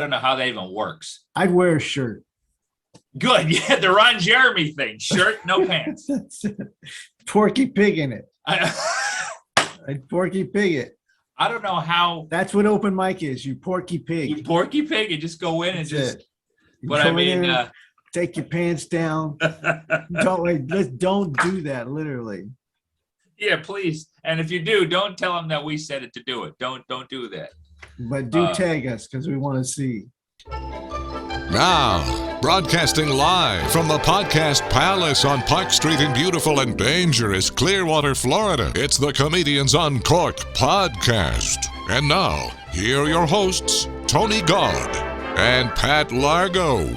don't know how that even works. I'd wear a shirt. Good. Yeah, the Ron Jeremy thing. Shirt, no pants. Porky Pig in it. I I'd Porky Pig it. don't know how That's what open mic is. You Porky Pig. you Porky Pig and just go in and That's just. it. You But go I in mean, there, take your pants down. Don't do that. Literally. yeah, please. And if you do, don't tell them that we said it to do it. Don't do that. But do tag us because we want to see. Now, broadcasting live from the Podcast Palace on Park Street in beautiful and dangerous Clearwater, Florida, it's the Comedians on Cork podcast. And now, here are your hosts, Tony Gaud and Pat Largo.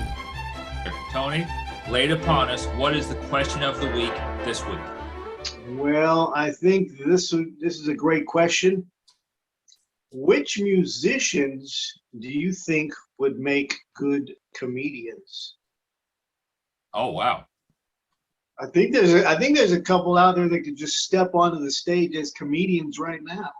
Tony, laid upon us, what is the question of the week this week? Well, I think this is a great question. Which musicians do you think would make good comedians? Oh, wow. I think there's a couple out there that could just step onto the stage as comedians right now.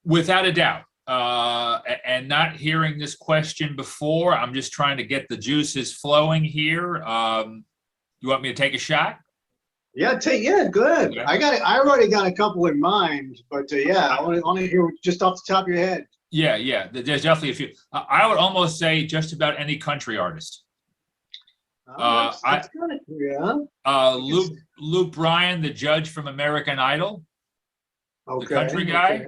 Without a doubt. And not hearing this question before, I'm just trying to get the juices flowing here. You want me to take a shot? Yeah, good. Okay. I already got a couple in mind, but yeah, I want to hear just off the top of your head. Yeah. There's definitely a few. I would almost say just about any country artist. That's kind of yeah. Luke Bryan, the judge from American Idol, the country guy.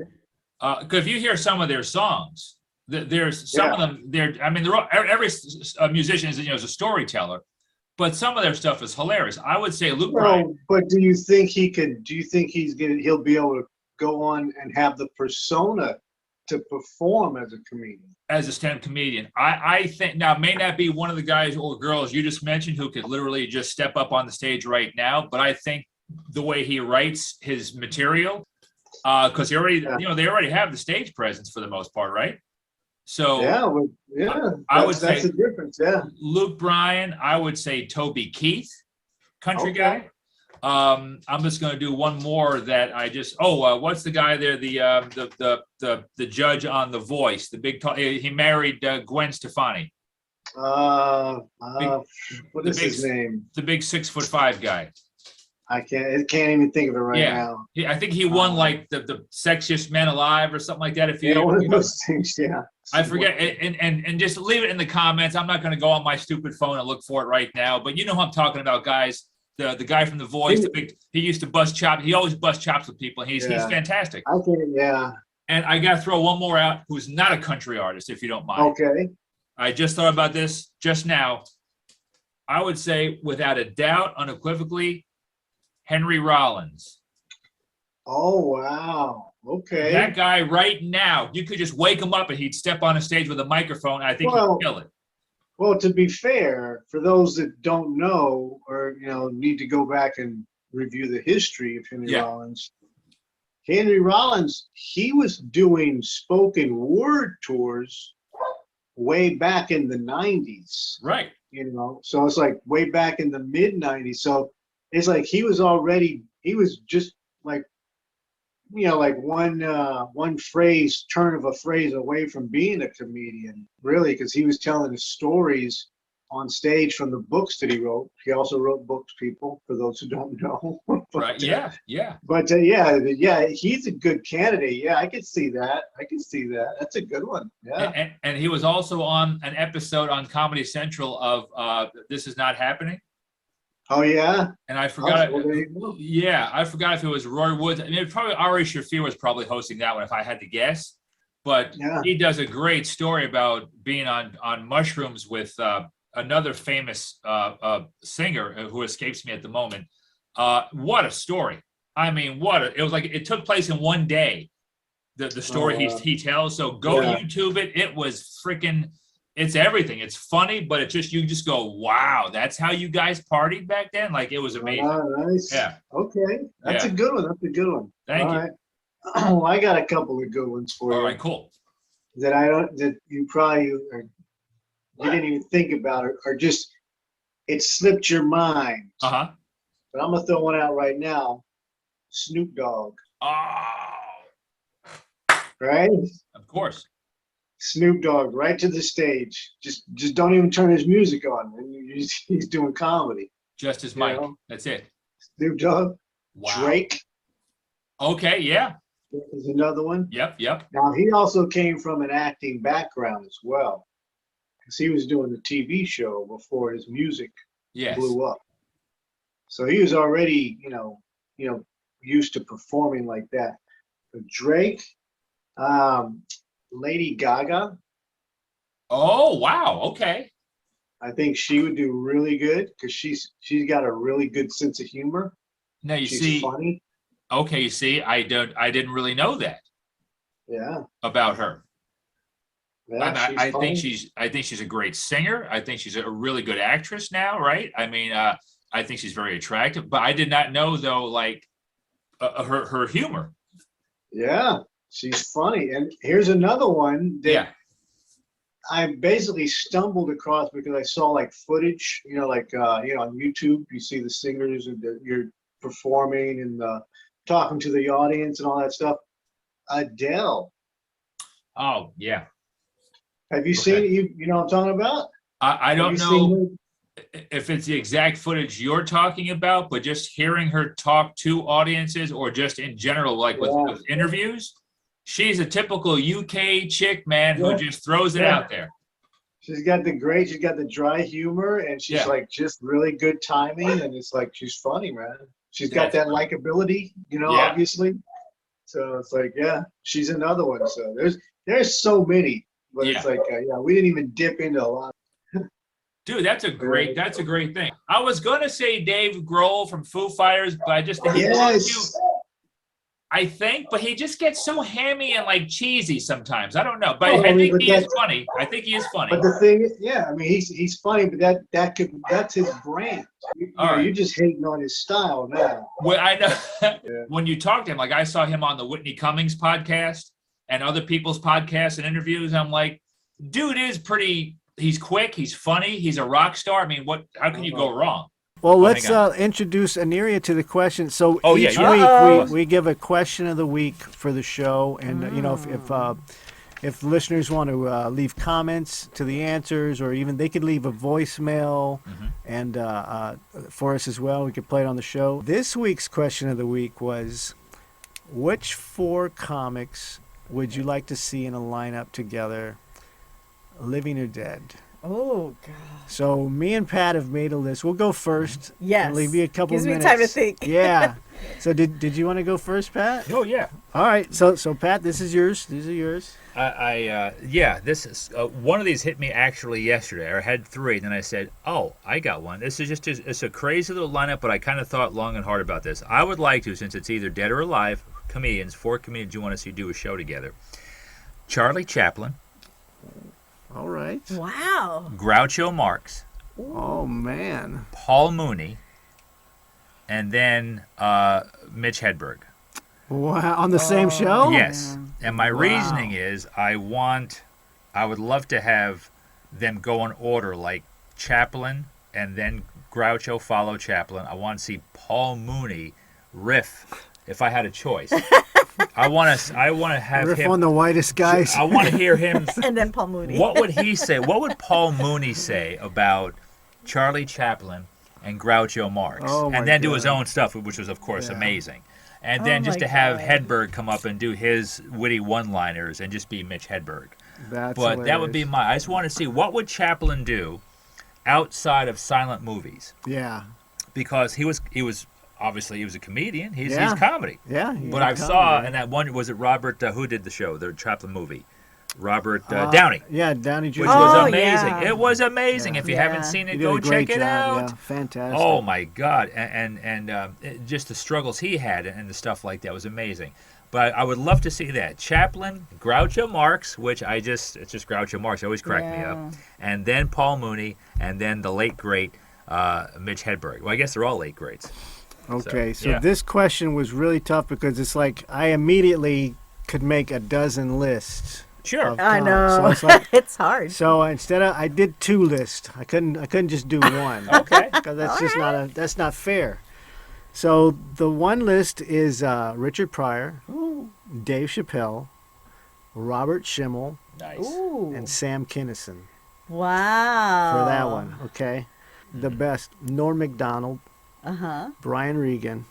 Because if you hear some of their songs, there's some of them. They're all, every musician is a storyteller, but some of their stuff is hilarious. I would say Luke Bryan. But do you think he could? Do you think he'll be able to go on and have the persona to perform as a comedian? As a stand-up comedian, I think now may not be one of the guys or girls you just mentioned who could literally just step up on the stage right now, but I think the way he writes his material. Because they already have the stage presence for the most part, right? So I would say that's the difference. Yeah, Luke Bryan. I would say Toby Keith, country guy. I'm just going to do one more that I just. What's the guy there? The judge on The Voice. The big. He married Gwen Stefani. What is his name? The big 6'5" guy. I can't even think of it right now. I think he won like the Sexiest Man Alive or something like that. One of those things, yeah. I forget, and just leave it in the comments. I'm not going to go on my stupid phone and look for it right now, but you know who I'm talking about, guys. The guy from The Voice, he used to bust chops. He always busts chops with people. He's fantastic. And I got to throw one more out who's not a country artist, if you don't mind. Okay. I just thought about this just now. I would say, without a doubt, unequivocally, Henry Rollins. Oh, wow. Okay. That guy right now, you could just wake him up and he'd step on a stage with a microphone. And I think he'd kill it. Well, to be fair, for those that don't know or, need to go back and review the history of Henry Rollins, he was doing spoken word tours way back in the 90s. Right. So it's like way back in the mid 90s. So it's like he was just like, like one phrase, turn of a phrase away from being a comedian, really, because he was telling his stories on stage from the books that he wrote. He also wrote books, people, for those who don't know. Right. Yeah. But he's a good candidate. Yeah, I could see that. That's a good one. Yeah. And he was also on an episode on Comedy Central of This Is Not Happening. Oh yeah, and I forgot. I forgot if it was Roy Woods. I mean, probably Ari Shafir was probably hosting that one, if I had to guess. But he does a great story about being on mushrooms with another famous singer who escapes me at the moment. What a story! I mean, it was like it took place in one day. The story he tells. So go YouTube it. It was freaking. It's everything. It's funny, but it's just you just go, wow, that's how you guys partied back then? Like, it was amazing. Nice. Yeah. Okay. That's a good one. Thank you. Right. Well, I got a couple of good ones for you. All right, cool. That you probably you didn't even think about or just it slipped your mind. Uh-huh. But I'm gonna throw one out right now. Snoop Dogg. Oh. Right? Of course. Snoop Dogg right to the stage. Just don't even turn his music on. And he's doing comedy. Just as You Mike. know? That's it. Snoop Dogg, Wow. Drake Okay. Yeah. is another one. Yep. Yep. Now he also came from an acting background as well, because he was doing the TV show before his music Yes. blew up. So he was already, used to performing like that. But Drake, Lady Gaga, Oh, wow. Okay. I think she would do really good because she's got a really good sense of humor. Now you She's see. funny. Okay. You see, I didn't really know that Yeah, about her. yeah. And She's I funny. think she's a great singer. I think she's a really good actress now, right? I mean, I think she's very attractive. But I did not know though, like her humor. Yeah, she's funny. And here's another one that Yeah. I basically stumbled across because I saw like footage, on YouTube, you see the singers and you're performing and talking to the audience and all that stuff. Adele. Oh, yeah. Have you Okay. seen it? You know what I'm talking about? I Have don't you seen know her? if it's the exact footage you're talking about, but just hearing her talk to audiences or just in general, like with interviews, she's a typical UK chick, man, who Yeah. just throws it Yeah. out there. She's got the dry humor and she's Yeah. like just really good timing and it's like she's funny, man. She's got that Definitely. likability, Yeah. obviously. So it's like, yeah, she's another one. So there's so many, but it's like, we didn't even dip into a lot. Dude, that's a great thing. I was gonna say Dave Grohl from Foo Fighters, but I just think Yes. I think, but he just gets so hammy and like cheesy sometimes. I don't know, but Oh, I think but he is funny. I think he is funny. But the thing, he's funny, but that's his brand. You're just hating on his style now. Well, I know when you talk to him, like I saw him on the Whitney Cummings podcast and other people's podcasts and interviews. I'm like, dude is pretty. He's quick. He's funny. He's a rock star. I mean, how can you go wrong? Well, let's hang on. introduce Aniria to the question. So yeah, each yeah. week we give a question of the week for the show, and if listeners want to leave comments to the answers, or even they could leave a voicemail and for us as well, we could play it on the show. This week's question of the week was, which 4 comics would you like to see in a lineup together, living or dead? Oh, God. So me and Pat have made a list. We'll go first. Yes. I'll leave you a couple Gives minutes. me time to think. Yeah. So did you want to go first, Pat? Oh yeah. All right. So Pat, this is yours. These are yours. This is one of these hit me actually yesterday. I had 3, and then I said, "Oh, I got one." This is it's a crazy little lineup, but I kind of thought long and hard about this. I would like to, since it's either dead or alive, 4 comedians you want to see do a show together. Charlie Chaplin, All right. Wow. Groucho Marx, Oh man. Paul Mooney, and then Mitch Hedberg. Wow. On the same show? Yes. And my reasoning is I would love to have them go in order, like Chaplin and then Groucho follow Chaplin. I want to see Paul Mooney riff if I had a choice. I want to have Riff him on the whitest guys. I want to hear him. And then Paul Mooney. What would he say? What would Paul Mooney say about Charlie Chaplin and Groucho Marx? Oh, my and then do God. his own stuff, which was, of course, Yeah. amazing. And then just my to have God. Hedberg come up and do his witty one-liners and just be Mitch Hedberg. That's But that would be hilarious. I just want to see what would Chaplin do outside of silent movies, Yeah. because he was obviously he was a comedian. He's Yeah. comedy. Yeah. But I saw in that one, was it Robert who did the show, the Chaplin movie? Robert Downey. Yeah, Downey Jr. Which was Oh, amazing. yeah. It was amazing. If you Yeah. haven't seen He it, did go a great check it job. out. Yeah, fantastic. Oh my God! And just the struggles he had and the stuff like that was amazing. But I would love to see that Chaplin, Groucho Marx, which it's just Groucho Marx. Always cracked me up. And then Paul Mooney, and then the late great Mitch Hedberg. Well, I guess they're all late greats. Okay, so yeah. this question was really tough because it's like I immediately could make a dozen lists. Sure. of I comics. know. So it's like, It's hard. so instead I did 2 lists. I couldn't just do one. Okay. Because that's just that's not fair. So the one list is Richard Pryor, Dave Chappelle, Robert Schimmel, Nice. Ooh. and Sam Kinison Wow. for that one. Okay, the best: Norm Macdonald, Brian Regan,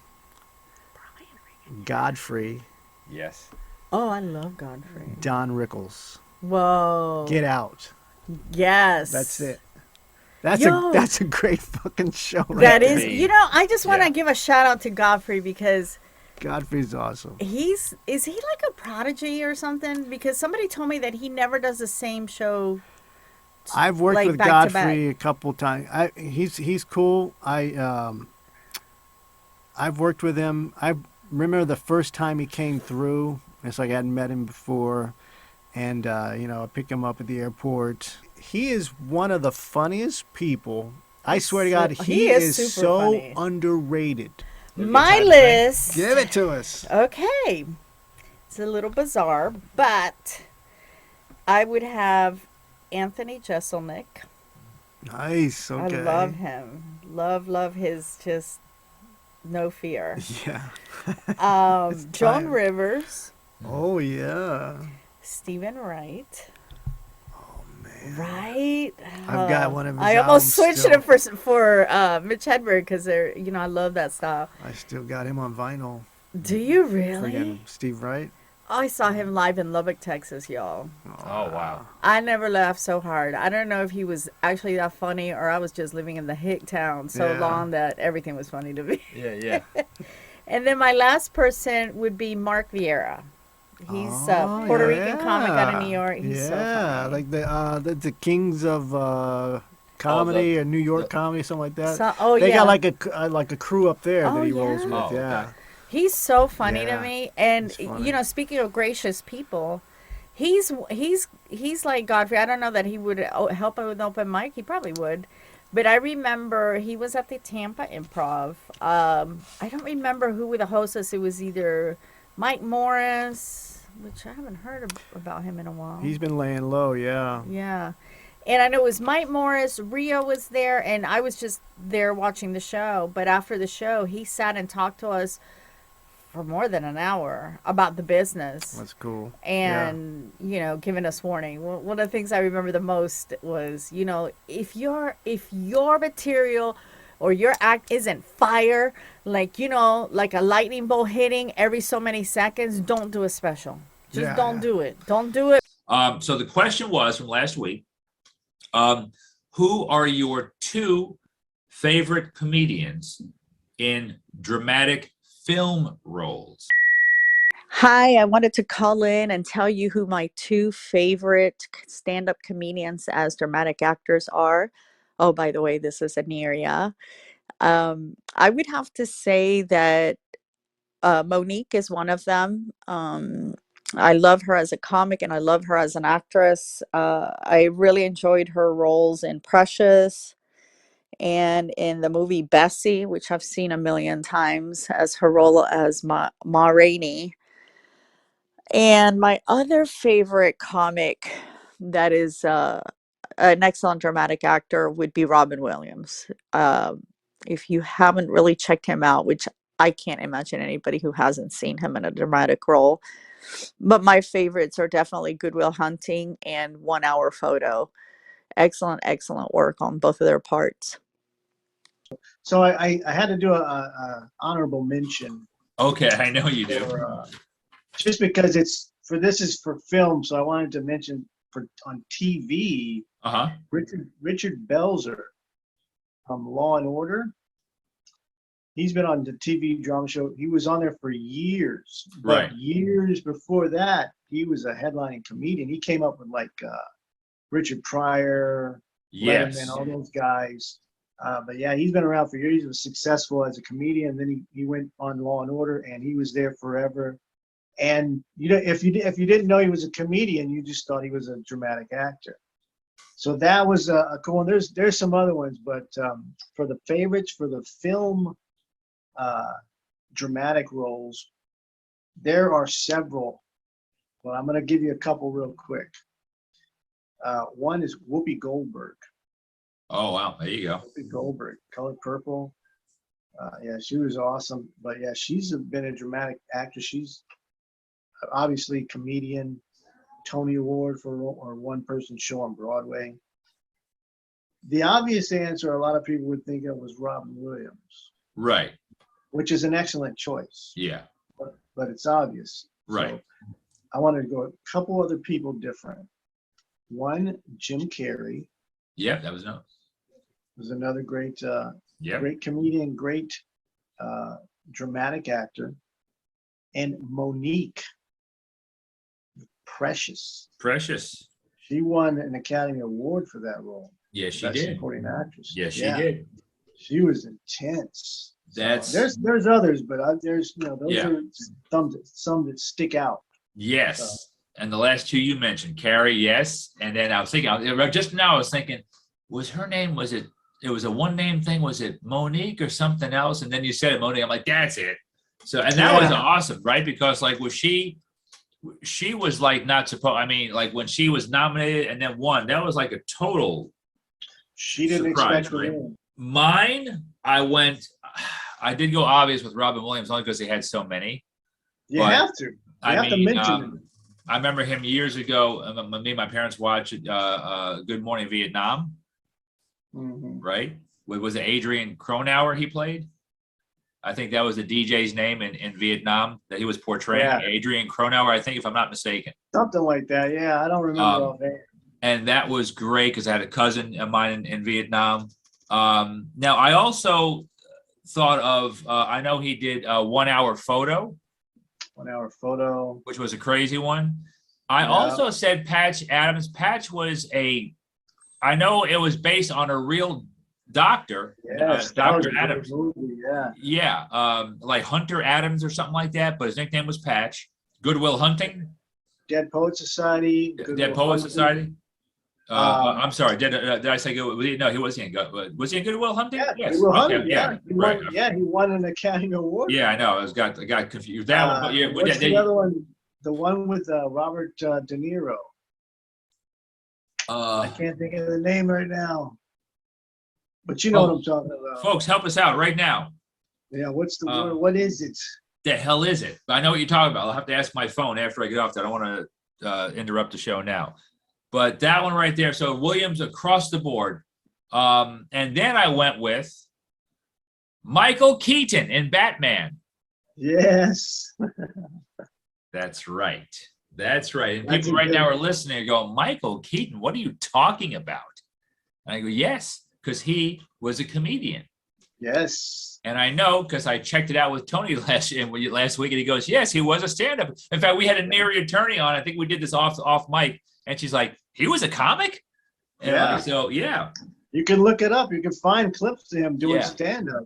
Godfrey, Yes. Oh, I love Godfrey. Don Rickles. Whoa. Get Out. Yes. That's it. That's Yo. a great fucking show. Right That there. is, you know, I just want to Yeah. give a shout out to Godfrey because Godfrey's awesome. is he like a prodigy or something? Because somebody told me that he never does the same show. I've worked like with back to Godfrey a couple times. He's cool. I've worked with him. I remember the first time he came through. It's like I hadn't met him before, and I picked him up at the airport. He is one of the funniest people. I swear to God, he is super so funny. underrated. My list. Give it to us. Okay. It's a little bizarre, but I would have Anthony Jeselnik. Nice. Okay. I love him. Love his just no fear. Yeah. Joan time. Rivers, Oh yeah. Stephen Wright. Oh man. Right. I've got one of his I almost albums switched still. it for Mitch Hedberg because they're I love that style. I still got him on vinyl. Do you really? Friggin' Steve Wright. I saw him live in Lubbock, Texas, y'all. Oh, wow. I never laughed so hard. I don't know if he was actually that funny or I was just living in the hick town so Yeah. long that everything was funny to me. Yeah. And then my last person would be Mark Vieira. He's a Puerto Rican comic out of New York. He's so funny. like the kings of comedy or New York comedy, something like that. They got like a crew up there that he rolls with. Oh, okay. Yeah. He's so funny Yeah, to me. And he's funny. speaking of gracious people, he's like Godfrey. I don't know that he would help with open mic. He probably would. But I remember he was at the Tampa Improv. I don't remember who were the hostess. It was either Mike Morris, which I haven't heard about him in a while. He's been laying low. Yeah. Yeah. And I know it was Mike Morris, Rio was there, and I was just there watching the show. But after the show, he sat and talked to us for more than an hour about the business. That's cool. And giving us warning. One of the things I remember the most was if your material or your act isn't fire, like like a lightning bolt hitting every so many seconds, don't do a special. Just don't do it. Don't do it. So the question was from last week, who are your two favorite comedians in dramatic film roles? Hi, I wanted to call in and tell you who my two favorite stand-up comedians as dramatic actors are. Oh, by the way, this is Aniria. I would have to say that Monique is one of them. I love her as a comic and I love her as an actress. I really enjoyed her roles in Precious and in the movie Bessie, which I've seen a million times, as her role as Ma Rainey. And my other favorite comic that is an excellent dramatic actor would be Robin Williams. If you haven't really checked him out, which I can't imagine anybody who hasn't seen him in a dramatic role, but my favorites are definitely Good Will Hunting and 1 Hour Photo. Excellent work on both of their parts. So I had to do a honorable mention. Okay, I know you do. Just because this is for film, so I wanted to mention on TV, Richard Belzer from Law and Order. He's been on the TV drama show. He was on there for years. Right. But years before that, he was a headlining comedian. He came up with like Richard Pryor, Yes. Letterman, all those guys. But yeah, he's been around for years. He was successful as a comedian. Then he went on Law and Order, and he was there forever. And if you didn't know he was a comedian, you just thought he was a dramatic actor. So that was a cool one. There's some other ones, but for the favorites for the film dramatic roles, there are several. Well, I'm going to give you a couple real quick. One is Whoopi Goldberg. Oh, wow. There you go. Whoopi Goldberg, Color Purple. Yeah, she was awesome. But yeah, she's been a dramatic actress. She's obviously a comedian. Tony Award for or one-person show on Broadway. The obvious answer a lot of people would think of was Robin Williams, Right. which is an excellent choice. Yeah. But it's obvious. Right. So I wanted to go a couple other people different. One, Jim Carrey. Yeah, that was no. Was another great, Yeah. great comedian, great dramatic actor. And Monique, Precious. Precious. She won an Academy Award for that role. Yes, she Best did. supporting actress. Yes, she Yeah. did. She was intense. That's There's others, but there's those Yeah. are some that stick out. yes. And the last two you mentioned, Carrie, yes. And then I was thinking, just now I was thinking, was her name, it was a one name thing, was it Monique or something else? And then you said it, Monique. I'm like, that's it. So, and that was Yeah. awesome, right? Because like, she was like not supposed, I mean, like when she was nominated and then won, that was like a total She didn't surprise, expect to right? win. Mine, I did go obvious with Robin Williams only because he had so many. You But, have to. You have to mention him. I remember him years ago. Me and my parents watched Good Morning Vietnam, Mhm. right? Was it Adrian Cronauer he played? I think that was the DJ's name in Vietnam that he was portraying. Yeah. Adrian Cronauer, I think, if I'm not mistaken. Something like that. Yeah, I don't remember offhand. And that was great because I had a cousin of mine in Vietnam. Now, I also thought of, I know he did a 1 hour photo. 1 hour photo. Which was a crazy one. I Yeah. also said Patch Adams. Patch was I know it was based on a real doctor, Yes, that was Dr. a great Adams. movie. Yeah. Yeah, like Hunter Adams or something like that, but his nickname was Patch. Goodwill Hunting, Dead Poet Society. Dead Goodwill Poet Hunting. Society. I'm sorry, did I say good? No, he wasn't in. Was he in Goodwill Hunting? Yeah, Yes. Goodwill Okay, Hunting. Yeah, he right. won, he won an Academy Award. Yeah, I know. I got confused. That one, but yeah, What's the other one? The one with Robert De Niro. I can't think of the name right now. But you know what I'm talking about. folks, help us out right now. Yeah, what's the word? What is it? The hell is it? I know what you're talking about. I'll have to ask my phone after I get off that. I don't want to interrupt the show now. But that one right there. So Williams across the board. And then I went with Michael Keaton in Batman. Yes. That's right. That's right. And That's people a right good now are one. listening and go, Michael Keaton, what are you talking about? And I go, yes, because he was a comedian. Yes. And I know because I checked it out with Tony last week, and he goes, "Yes, he was a stand-up." In fact, we had a Neri attorney on. I think we did this off mic, and she's like, "He was a comic." And Yeah. so yeah, You can look it up. You can find clips of him doing Yeah. stand-up.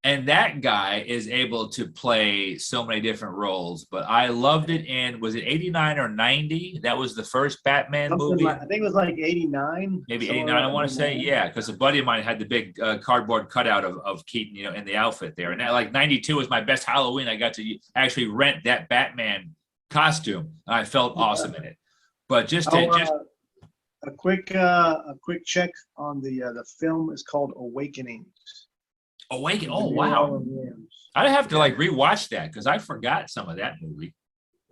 and that guy is able to play so many different roles. But I loved it. And was it 89 or 90? That was the first Batman movie. I think it was like 89. Maybe somewhere 89, I around want to say. there. Yeah, because a buddy of mine had the big cardboard cutout of Keaton, in the outfit there. And that, like 92 was my best Halloween. I got to actually rent that Batman costume. And I felt awesome in it. But just A quick check on the film is called Awakenings. Awaken. Oh, With wow. Robin Williams. I'd have to like rewatch that because I forgot some of that movie.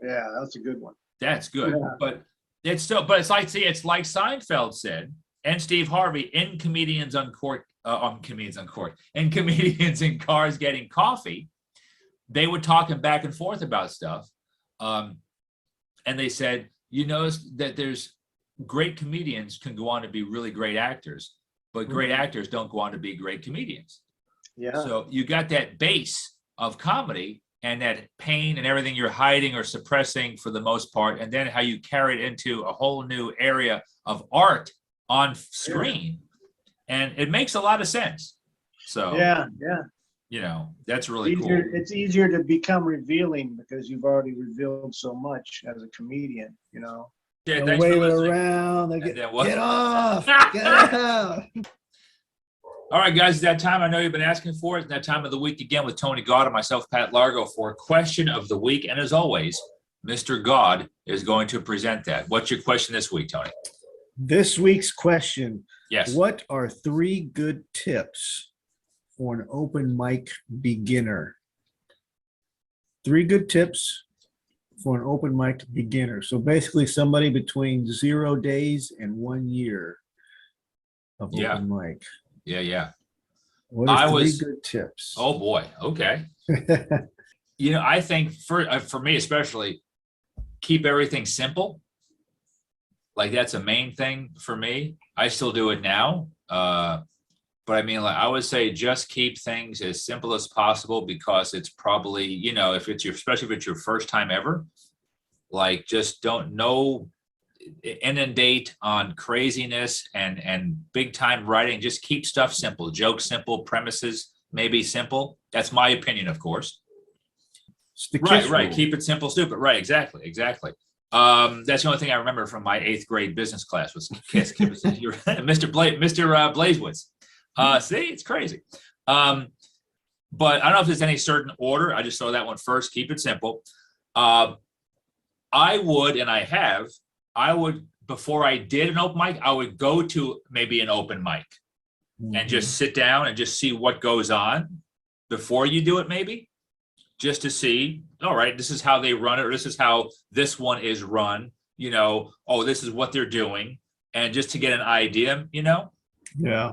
Yeah, that's a good one. That's good. Yeah. But it's it's like Seinfeld said, and Steve Harvey in Comedians Uncorked, in Comedians in Cars Getting Coffee, they were talking back and forth about stuff. And they said, you notice that there's great comedians can go on to be really great actors, but great actors don't go on to be great comedians. Yeah. So you got that base of comedy and that pain and everything you're hiding or suppressing for the most part, and then how you carry it into a whole new area of art on screen. And it makes a lot of sense. So, yeah. that's really Easier, cool. it's easier to become revealing because you've already revealed so much as a comedian, Yeah, They'll thanks for wave it listening. around. They And get, then what? get off. Get out. All right, guys, it's that time. I know you've been asking for it. It's that time of the week again with Tony Gaud and myself, Pat Largo, for question of the week. And as always, Mr. Gaud is going to present that. What's your question this week, Tony? This week's question. Yes. What are 3 good tips for an open mic beginner? 3 good tips for an open mic beginner. So basically somebody between 0 days and 1 year of open mic. Yeah. What are three good tips? Oh boy. Okay. I think for me especially, keep everything simple. Like that's a main thing for me. I still do it now. But I mean, like I would say just keep things as simple as possible, because it's probably, especially if it's your first time ever, like just don't inundate on craziness and big time writing. Just keep stuff simple, jokes simple, premises maybe simple. That's my opinion, of course. Right. Keep it simple, stupid. Right. Exactly. That's the only thing I remember from my 8th grade business class was KISS. Mr. Blazewitz. See, it's crazy. But I don't know if there's any certain order. I just throw that one first. Keep it simple. I would, before I did an open mic, I would go to maybe an open mic and just sit down and just see what goes on before you do it, maybe just to see, all right, this is how they run it, or this is how this one is run, this is what they're doing. And just to get an idea, Yeah.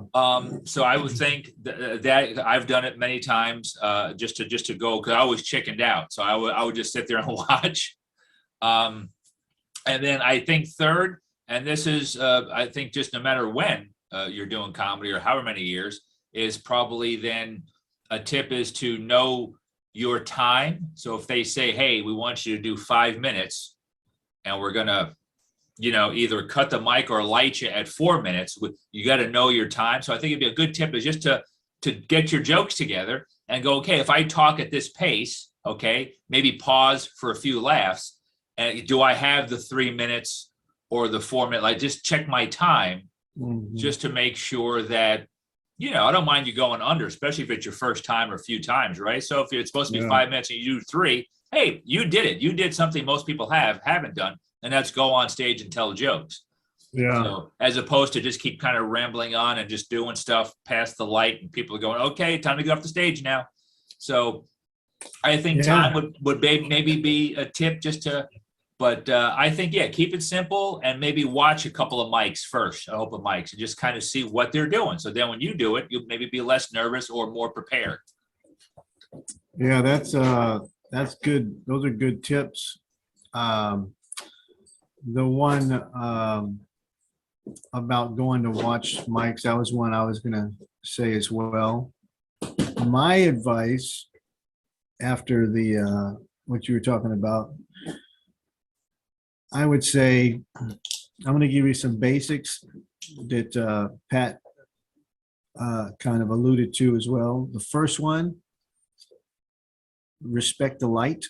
So I would think that I've done it many times, just to go, because I was chickened out. So I would just sit there and watch. And then I think third, and this is I think just no matter when you're doing comedy or however many years, is probably then a tip is to know your time. So if they say, hey, we want you to do 5 minutes and we're gonna either cut the mic or light you at 4 minutes, you got to know your time. So I think it'd be a good tip is just to get your jokes together and go, okay, if I talk at this pace, okay, maybe pause for a few laughs. And do I have the 3 minutes or the 4 minute? Like just check my time just to make sure that, I don't mind you going under, especially if it's your first time or a few times, right? So if it's supposed to be 5 minutes and you do 3, hey, you did it. You did something most people haven't done. And that's go on stage and tell jokes. Yeah. So, as opposed to just keep kind of rambling on and just doing stuff past the light, and people are going, okay, time to get off the stage now. So I think time would maybe be a tip but I think, keep it simple and maybe watch a couple of mics first, open mics, and just kind of see what they're doing. So then when you do it, you'll maybe be less nervous or more prepared. Yeah, that's good. Those are good tips. The one about going to watch mics, that was one I was going to say as well. My advice after the what you were talking about, I would say I'm going to give you some basics that Pat kind of alluded to as well. The first one, respect the light.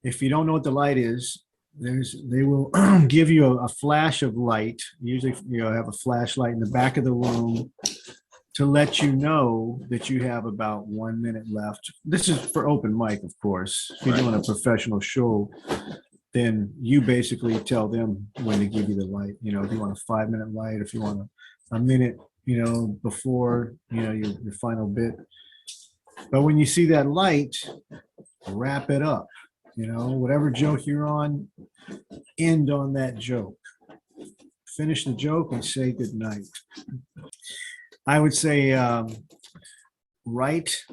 If you don't know what the light is, they will give you a flash of light. Usually, have a flashlight in the back of the room to let you know that you have about 1 minute left. This is for open mic, of course. If you're doing a professional show, then you basically tell them when to give you the light. If you want a 5 minute light, if you want a minute, before, your final bit. But when you see that light, wrap it up. Whatever joke you're on, end on that joke. Finish the joke and say good night. I would say write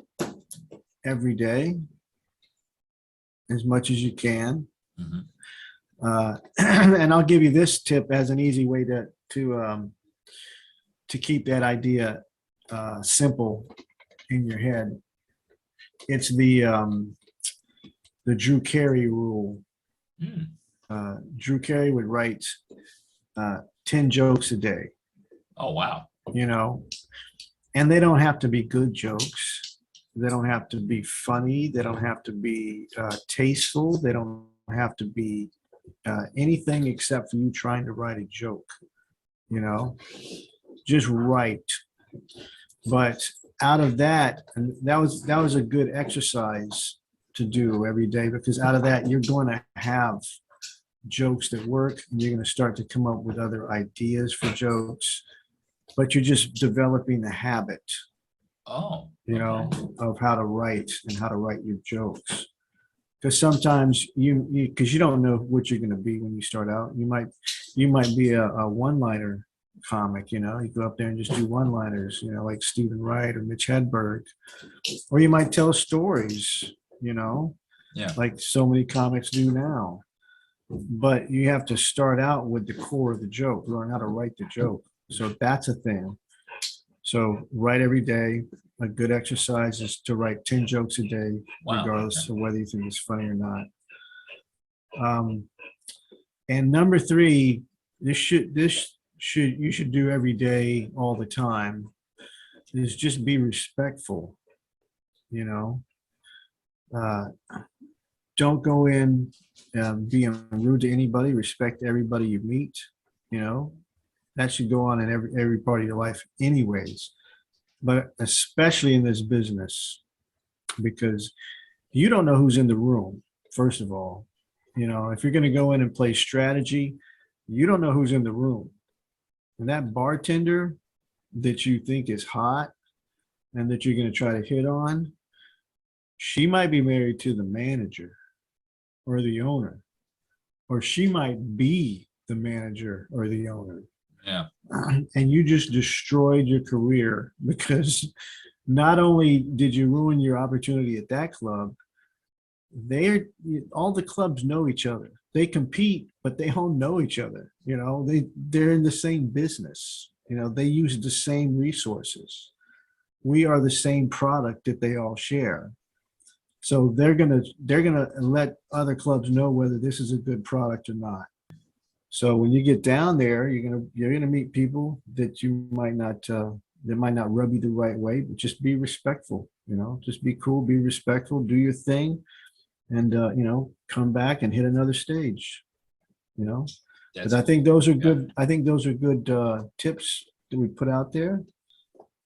every day as much as you can. And I'll give you this tip as an easy way to keep that idea simple in your head. It's the Drew Carey rule. Drew Carey would write 10 jokes a day. Oh, wow. And they don't have to be good jokes. They don't have to be funny. They don't have to be tasteful. They don't have to be anything except for you trying to write a joke. Just write. But out of that, and that was a good exercise to do every day, because out of that you're going to have jokes that work, and you're going to start to come up with other ideas for jokes, but you're just developing the habit of how to write and how to write your jokes. because sometimes because you don't know what you're going to be when you start out. You might be a one-liner comic, you go up there and just do one-liners, like Stephen Wright or Mitch Hedberg, or you might tell stories, like so many comics do now. But you have to start out with the core of the joke, learn how to write the joke. So that's a thing. So write every day. A good exercise is to write 10 jokes a day, regardless of whether you think it's funny or not. And number 3, you should do every day, all the time, is just be respectful. Don't go in being rude to anybody. Respect everybody you meet. That should go on in every part of your life, anyways. But especially in this business, because you don't know who's in the room. First of all, if you're going to go in and play strategy, you don't know who's in the room. And that bartender that you think is hot and that you're going to try to hit on, she might be married to the manager or the owner, or she might be the manager or the owner. Yeah. And you just destroyed your career, because not only did you ruin your opportunity at that club, all the clubs know each other. They compete, but they all know each other. They're in the same business. They use the same resources. We are the same product that they all share. So they're gonna let other clubs know whether this is a good product or not. So when you get down there, you're gonna meet people that you might not that might not rub you the right way, but just be respectful. Just be cool, be respectful, do your thing, and come back and hit another stage. But I think those are good. I think those are good tips that we put out there.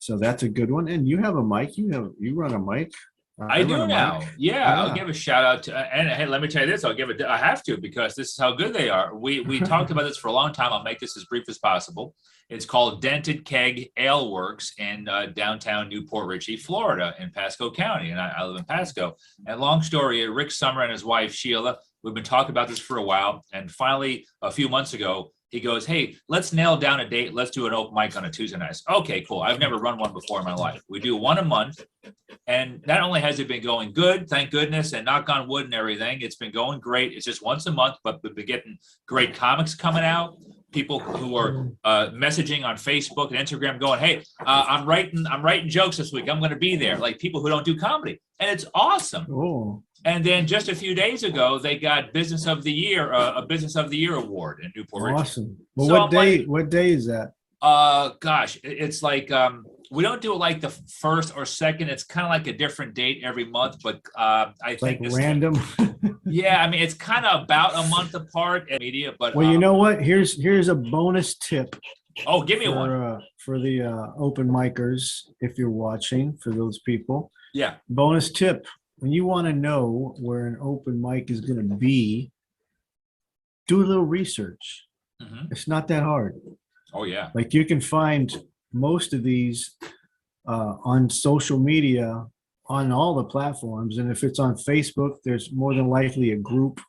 So that's a good one. And you have a mic. You run a mic. I do now. Yeah, I'll give a shout out to, and hey, let me tell you this. I have to, because this is how good they are. We talked about this for a long time. I'll make this as brief as possible. It's called Dented Keg Ale Works in downtown Newport Richey, Florida, in Pasco County. And I live in Pasco. And long story, Rick Summer and his wife, Sheila, we've been talking about this for a while. And finally, a few months ago, he goes, hey, let's nail down a date. Let's do an open mic on a Tuesday night. Okay, cool. I've never run one before in my life. We do one a month. And not only has it been going good, thank goodness, and knock on wood and everything, it's been going great. It's just once a month, but we've been getting great comics coming out. People who are messaging on Facebook and Instagram going, hey, I'm writing jokes this week. I'm going to be there. Like people who don't do comedy. And it's awesome. Oh. And then just a few days ago, they got Business of the Year, a Business of the Year award in Newport Richey. Awesome. Well, So what day is that? Gosh, it's like we don't do it like the first or second. It's kind of like a different date every month, but I It's think like random. Yeah, I mean it's kind of about a month apart in media, but Well, you know what? Here's a bonus tip oh, give me one. for the open micers, if you're watching, for those people. Yeah, Bonus tip: when you want to know where an open mic is going to be, do a little research. Mhm. It's not that hard. Oh yeah, Like you can find most of these on social media, on all the platforms. And if it's on Facebook, there's more than likely a group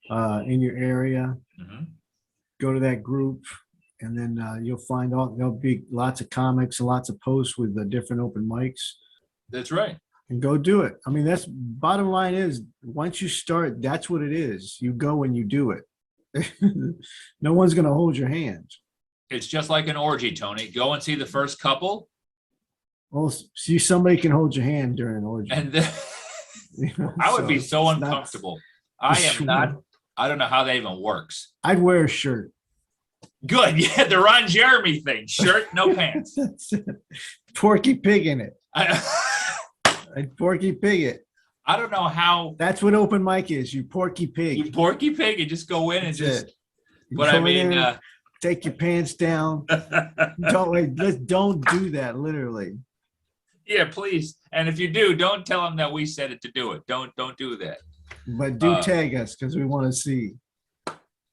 in your area. Mhm. Go to that group, and then you'll find there'll be lots of comics and lots of posts with the different open mics, That's right. and go do it. I mean, that's bottom line is, once you start, that's what it is. You go and you do it. No one's going to hold your hand. It's just like an orgy, Tony. Go and see the first couple, Well, see, somebody can hold your hand during an orgy. and then I would be so it's not- uncomfortable. I am not. I don't know how that even works. I'd wear a shirt. Good. Yeah, the Ron Jeremy thing. Shirt, no pants. That's it. Porky Pig in it. I I'd Porky Pig it. don't know how That's what open mic is. You Porky Pig. you Porky Pig and just go in and That's just. it. You But I go in mean, there, take your pants down. Don't do that. Literally. yeah, please. And if you do, don't tell them that we said it to do it. Don't do that. But do tag us, because we want to see.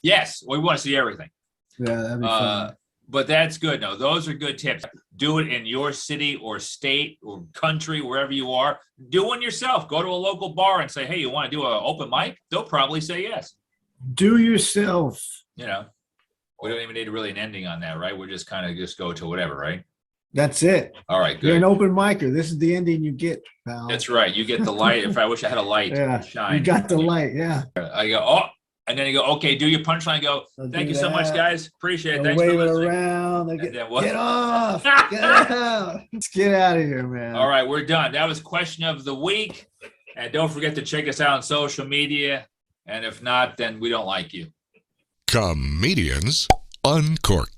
Yes, we want to see everything. Yeah, that'd be fun. But that's good. No, those are good tips. Do it in your city or state or country, wherever you are. Do one yourself. Go to a local bar and say, hey, you want to do an open mic? They'll probably say yes. Do yourself. You know, we don't even need really an ending on that, right? We're just kind of just go to whatever, right? That's it. All right, You're good. an open micer. This is the ending you get, pal. That's right. You get the light. If I wish I had a light, Yeah, shine. you got the light. Yeah. I go, oh, and then you go, okay, do your punchline. Go, I'll thank do you so much, that. guys. Appreciate it. They'll Thanks for wave it listening. around. They And get, then what? get off. Get out. Let's get out of here, man. All right, we're done. That was question of the week. And don't forget to check us out on social media. And if not, then we don't like you. Comedians Uncorked.